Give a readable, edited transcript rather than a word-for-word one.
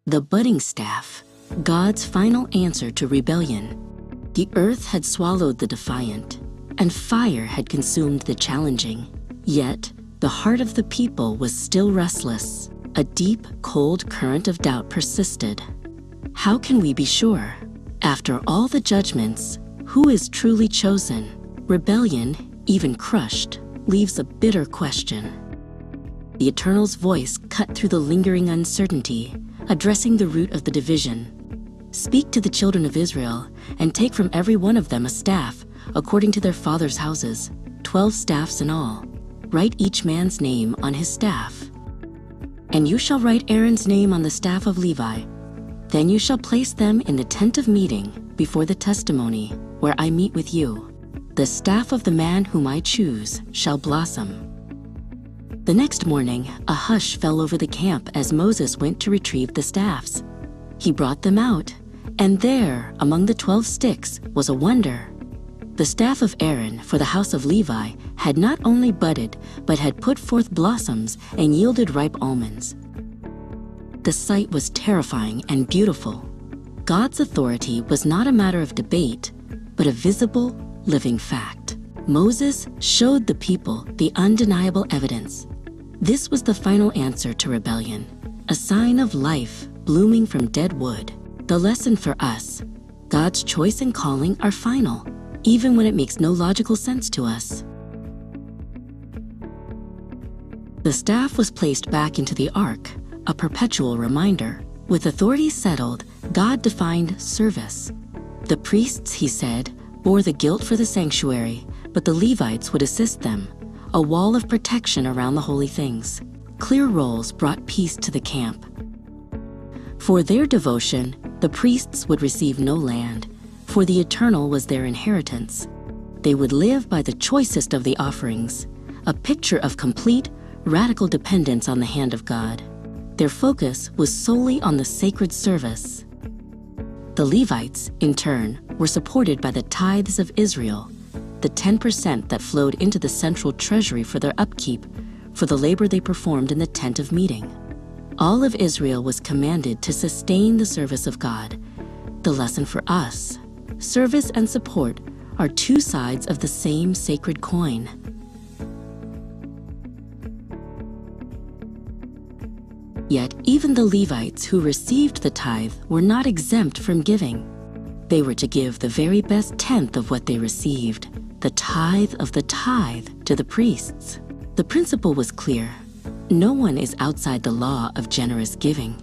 The budding staff, God's final answer to rebellion. The earth had swallowed the defiant, and fire had consumed the challenging. Yet, the heart of the people was still restless. A deep, cold current of doubt persisted. How can we be sure? After all the judgments, who is truly chosen? Rebellion, even crushed, leaves a bitter question. The Eternal's voice cut through the lingering uncertainty, addressing the root of the division. Speak to the children of Israel, and take from every one of them a staff, according to their fathers' houses, 12 staffs in all. Write each man's name on his staff. And you shall write Aaron's name on the staff of Levi. Then you shall place them in the tent of meeting before the testimony, where I meet with you. The staff of the man whom I choose shall blossom. The next morning, a hush fell over the camp as Moses went to retrieve the staffs. He brought them out, and there, among the 12 sticks, was a wonder. The staff of Aaron for the house of Levi had not only budded, but had put forth blossoms and yielded ripe almonds. The sight was terrifying and beautiful. God's authority was not a matter of debate, but a visible, living fact. Moses showed the people the undeniable evidence. This was the final answer to rebellion, a sign of life blooming from dead wood. The lesson for us: God's choice and calling are final, even when it makes no logical sense to us. The staff was placed back into the ark, a perpetual reminder. With authority settled, God defined service. The priests, he said, bore the guilt for the sanctuary, but the Levites would assist them, a wall of protection around the holy things. Clear roles brought peace to the camp. For their devotion, the priests would receive no land, for the Eternal was their inheritance. They would live by the choicest of the offerings, a picture of complete, radical dependence on the hand of God. Their focus was solely on the sacred service. The Levites, in turn, were supported by the tithes of Israel, the 10% that flowed into the central treasury for their upkeep, for the labor they performed in the tent of meeting. All of Israel was commanded to sustain the service of God. The lesson for us: service and support are two sides of the same sacred coin. Yet even the Levites who received the tithe were not exempt from giving. They were to give the very best tenth of what they received, the tithe of the tithe, to the priests. The principle was clear. No one is outside the law of generous giving.